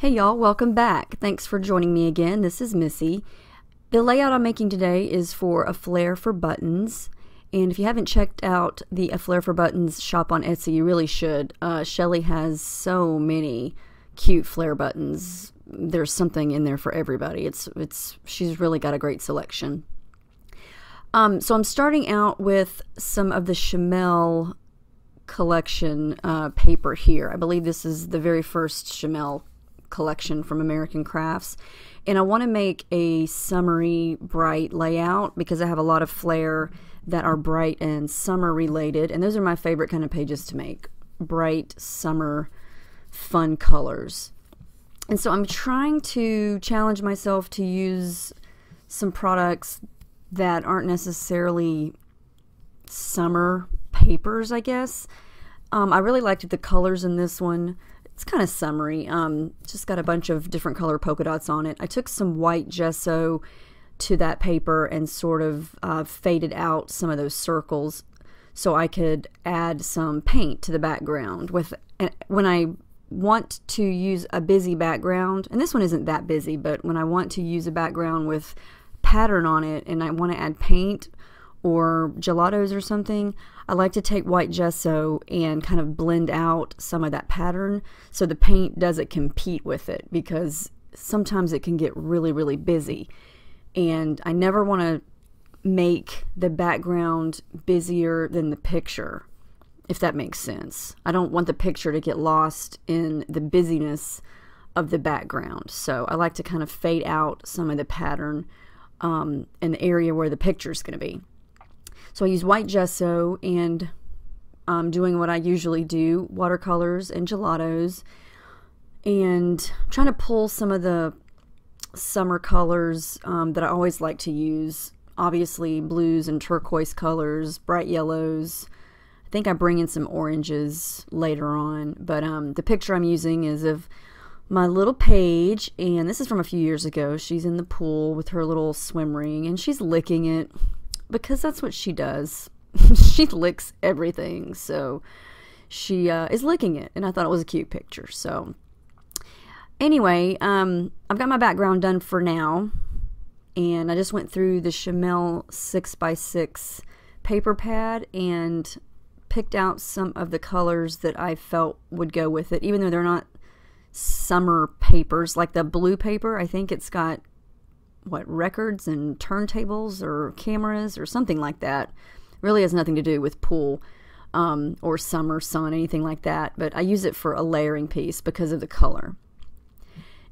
Hey y'all, welcome back. Thanks for joining me again. This is Missy. The layout I'm making today is for a Flair for buttons. And if you haven't checked out the A Flair for Buttons shop on Etsy, you really should. Shelly has so many cute Flair buttons. There's something in there for everybody. She's really got a great selection. So I'm starting out with some of the Chamel collection paper here. I believe this is the very first Chamel collection from American Crafts, and I want to make a summery bright layout because I have a lot of Flair that are bright and summer related, and those are my favorite kind of pages to make. Bright summer fun colors. And so I'm trying to challenge myself to use some products that aren't necessarily summer papers, I guess. I really liked the colors in this one. It's kind of summery. Just got a bunch of different color polka dots on it. I took some white gesso to that paper and sort of faded out some of those circles so I could add some paint to the background. When I want to use a busy background, and this one isn't that busy, but when I want to use a background with pattern on it and I want to add paint or gelatos or something, I like to take white gesso and kind of blend out some of that pattern so the paint doesn't compete with it, because sometimes it can get really, really busy. And I never want to make the background busier than the picture, if that makes sense. I don't want the picture to get lost in the busyness of the background. So I like to kind of fade out some of the pattern in the area where the picture is going to be. So I use white gesso and doing what I usually do, watercolors and gelatos, and trying to pull some of the summer colors that I always like to use. Obviously blues and turquoise colors, bright yellows. I think I bring in some oranges later on, but the picture I'm using is of my little Paige, and this is from a few years ago. She's in the pool with her little swim ring and she's licking it, because that's what she does. She licks everything, so she is licking it, and I thought it was a cute picture. So anyway, I've got my background done for now, and I just went through the Chamel 6x6 paper pad and picked out some of the colors that I felt would go with it, even though they're not summer papers. Like the blue paper, I think it's got records and turntables or cameras or something like that. Really has nothing to do with pool or summer sun, anything like that, but I use it for a layering piece because of the color.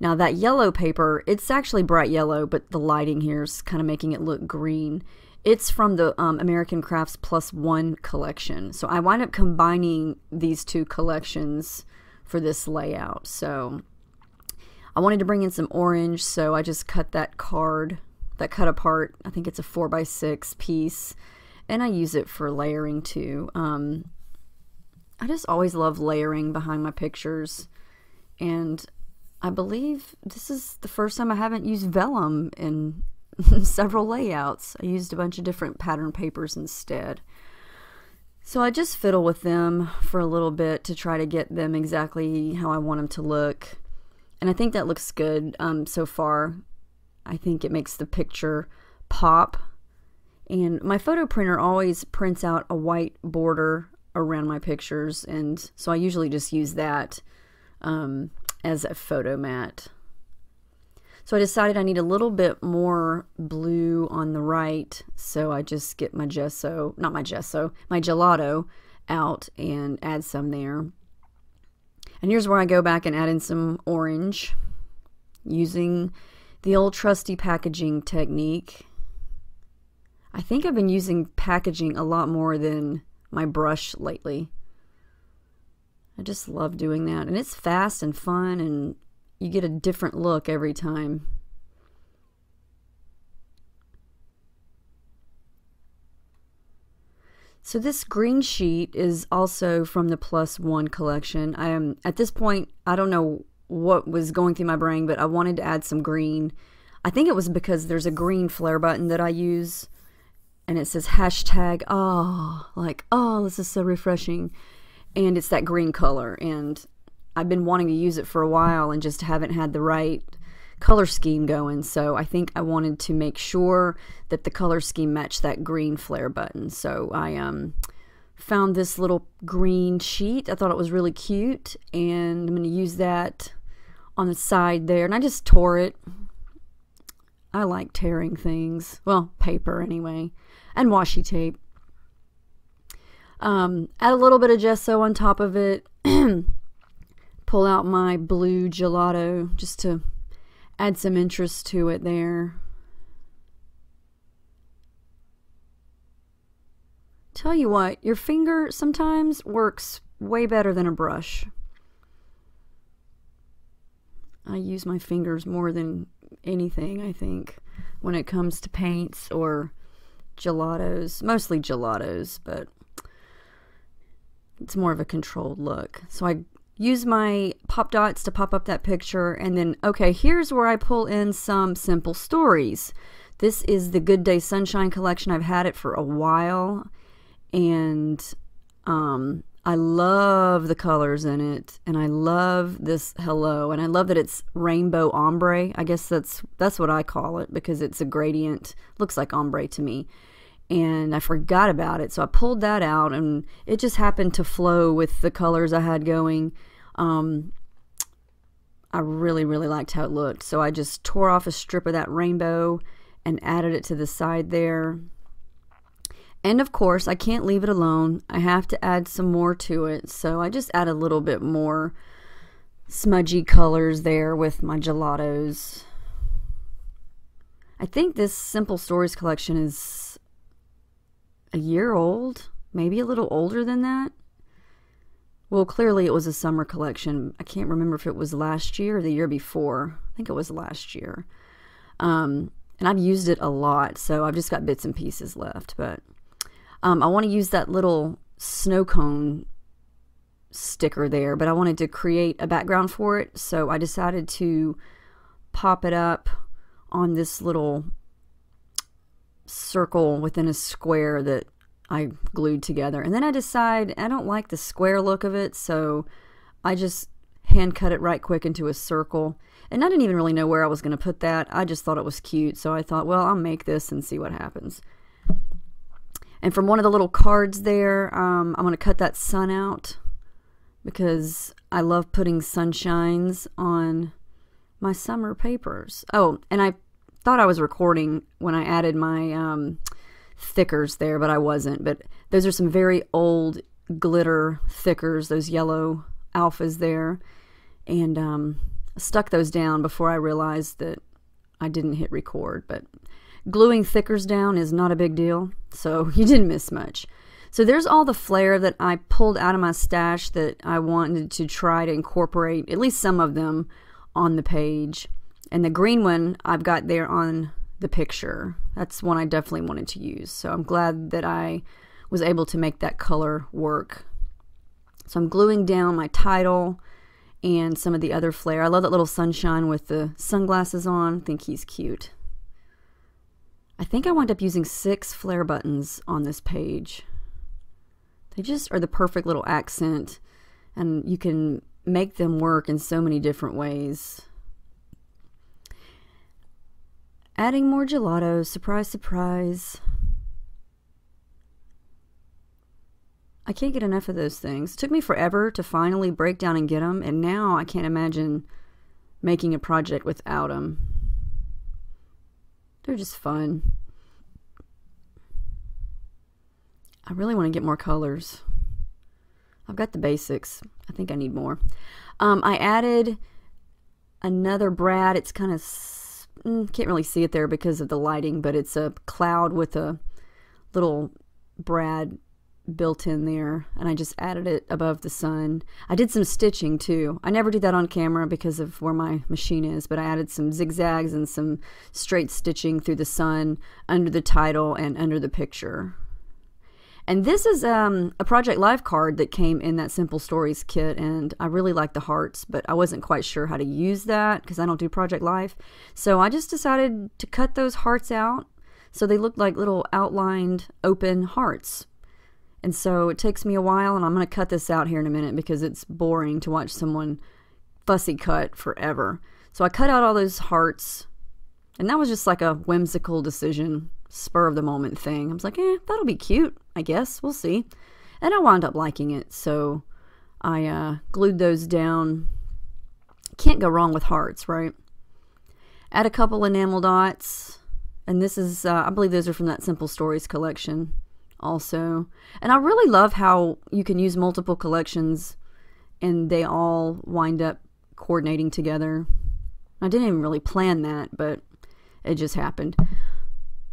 Now that yellow paper, it's actually bright yellow, but the lighting here is kind of making it look green. It's from the American Crafts +1 collection, so I wind up combining these two collections for this layout. So I wanted to bring in some orange, so I just cut that card, that cut apart. I think it's a 4x6 piece, and I use it for layering too. I just always love layering behind my pictures, and I believe this is the first time I haven't used vellum in several layouts. I used a bunch of different pattern papers instead. So I just fiddle with them for a little bit to try to get them exactly how I want them to look. And I think that looks good so far. I think it makes the picture pop. And my photo printer always prints out a white border around my pictures, and so I usually just use that as a photo mat. So I decided I need a little bit more blue on the right, so I just get my gesso, not my gesso, my gelato out and add some there. And here's where I go back and add in some orange using the old trusty packaging technique. I think I've been using packaging a lot more than my brush lately. I just love doing that, and it's fast and fun, and you get a different look every time. So this green sheet is also from the +1 collection. At this point, I don't know what was going through my brain, but I wanted to add some green. I think it was because there's a green Flair button that I use, and it says hashtag, oh, like, oh, this is so refreshing. And it's that green color, and I've been wanting to use it for a while and just haven't had the right color scheme going. So I think I wanted to make sure that the color scheme matched that green Flair button. So I found this little green sheet. I thought it was really cute, and I'm going to use that on the side there. And I just tore it. I like tearing things. Well, paper anyway. And washi tape. Add a little bit of gesso on top of it. Pull out my blue gelato just to add some interest to it there. Tell you what, your finger sometimes works way better than a brush. I use my fingers more than anything, I think, when it comes to paints or gelatos. Mostly gelatos, but it's more of a controlled look. So I use my pop dots to pop up that picture, and then, okay, here's where I pull in some simple stories. This is the Good Day Sunshine collection. I've had it for a while, and I love the colors in it, and I love this hello, and I love that it's rainbow ombre. I guess that's what I call it, because it's a gradient. Looks like ombre to me. And I forgot about it, so I pulled that out, and it just happened to flow with the colors I had going. I really, really liked how it looked, so I just tore off a strip of that rainbow and added it to the side there. And of course, I can't leave it alone. I have to add some more to it, so I just add a little bit more smudgy colors there with my gelatos. I think this Simple Stories collection is a year old, maybe a little older than that. Well, clearly it was a summer collection. I can't remember if it was last year or the year before. I think it was last year. And I've used it a lot, so I've just got bits and pieces left. But I want to use that little snow cone sticker there, but I wanted to create a background for it, so I decided to pop it up on this little circle within a square that I glued together. And then I decide I don't like the square look of it, so I just hand cut it right quick into a circle. And I didn't even really know where I was going to put that. I just thought it was cute, so I thought, well, I'll make this and see what happens. And from one of the little cards there, I'm going to cut that sun out because I love putting sunshines on my summer papers. Oh, and I thought I was recording when I added my thickers there, but I wasn't. But those are some very old glitter thickers, those yellow alphas there. And I stuck those down before I realized that I didn't hit record. But gluing thickers down is not a big deal, so you didn't miss much. So there's all the Flair that I pulled out of my stash that I wanted to try to incorporate, at least some of them, on the page. And the green one I've got there on the picture. That's one I definitely wanted to use. So I'm glad that I was able to make that color work. So I'm gluing down my title and some of the other Flair. I love that little sunshine with the sunglasses on. I think he's cute. I think I wound up using 6 Flair buttons on this page. They just are the perfect little accent, and you can make them work in so many different ways. Adding more gelato, surprise, surprise. I can't get enough of those things. It took me forever to finally break down and get them, and now I can't imagine making a project without them. They're just fun. I really want to get more colors. I've got the basics. I think I need more. I added another brad. It's kind of, can't really see it there because of the lighting, but it's a cloud with a little brad built in there, and I just added it above the sun. I did some stitching too. I never do that on camera because of where my machine is, but I added some zigzags and some straight stitching through the sun under the title and under the picture. And this is a Project Life card that came in that Simple Stories kit, and I really like the hearts, but I wasn't quite sure how to use that because I don't do Project Life. So I just decided to cut those hearts out so they look like little outlined open hearts. And so it takes me a while, and I'm going to cut this out here in a minute because it's boring to watch someone fussy cut forever. So I cut out all those hearts, and that was just like a whimsical decision, spur of the moment thing. I was like, that'll be cute, I guess. We'll see. And I wound up liking it, so I glued those down. Can't go wrong with hearts, right? Add a couple enamel dots, and this is, I believe those are from that Simple Stories collection also. And I really love how you can use multiple collections and they all wind up coordinating together. I didn't even really plan that, but it just happened.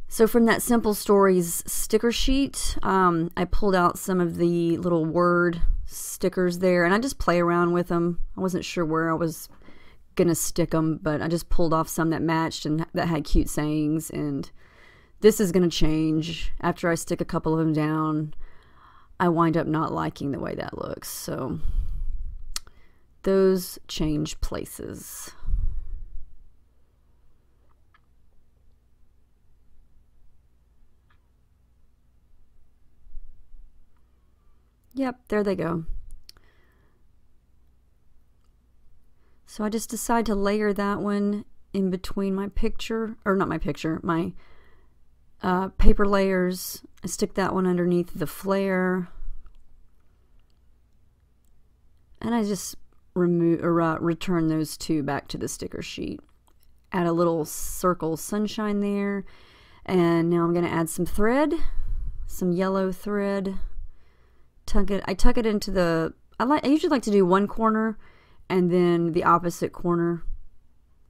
So from that Simple Stories sticker sheet, I pulled out some of the little word stickers there, and I just play around with them. I wasn't sure where I was gonna stick them, but I just pulled off some that matched and that had cute sayings. And this is gonna change after I stick a couple of them down. I wind up not liking the way that looks, so those change places. Yep, there they go. So I just decide to layer that one in between my picture, or not my picture, my paper layers. I stick that one underneath the Flair, and I just remove or return those two back to the sticker sheet. Add a little circle sunshine there, and now I'm going to add some thread, some yellow thread. I tuck it into the. I usually like to do one corner and then the opposite corner,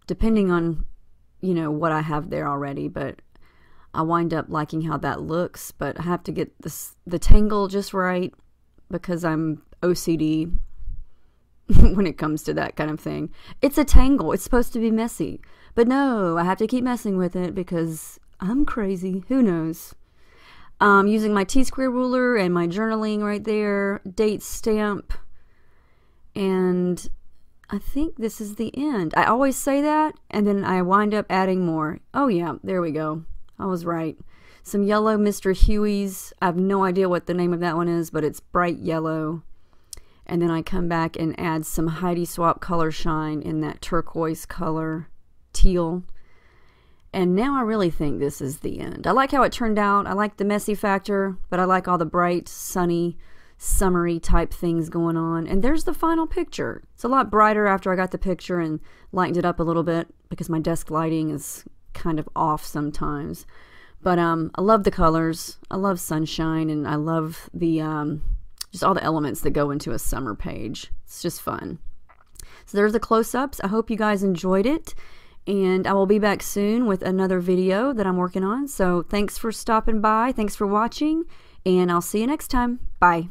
depending on what I have there already. But I wind up liking how that looks, but I have to get the tangle just right because I'm OCD when it comes to that kind of thing. It's a tangle. It's supposed to be messy, but no, I have to keep messing with it because I'm crazy. Who knows? Using my T-square ruler and my journaling right there, date stamp, and I think this is the end. I always say that, and then I wind up adding more. Oh yeah, there we go. I was right. Some yellow Mr. Huey's. I have no idea what the name of that one is, but it's bright yellow. And then I come back and add some Heidi Swapp Color Shine in that turquoise color, teal. And now I really think this is the end. I like how it turned out. I like the messy factor, but I like all the bright, sunny, summery type things going on. And there's the final picture. It's a lot brighter after I got the picture and lightened it up a little bit because my desk lighting is kind of off sometimes. But I love the colors. I love sunshine, and I love the just all the elements that go into a summer page. It's just fun. So there's the close-ups. I hope you guys enjoyed it. And I will be back soon with another video that I'm working on. So thanks for stopping by. Thanks for watching. And I'll see you next time. Bye.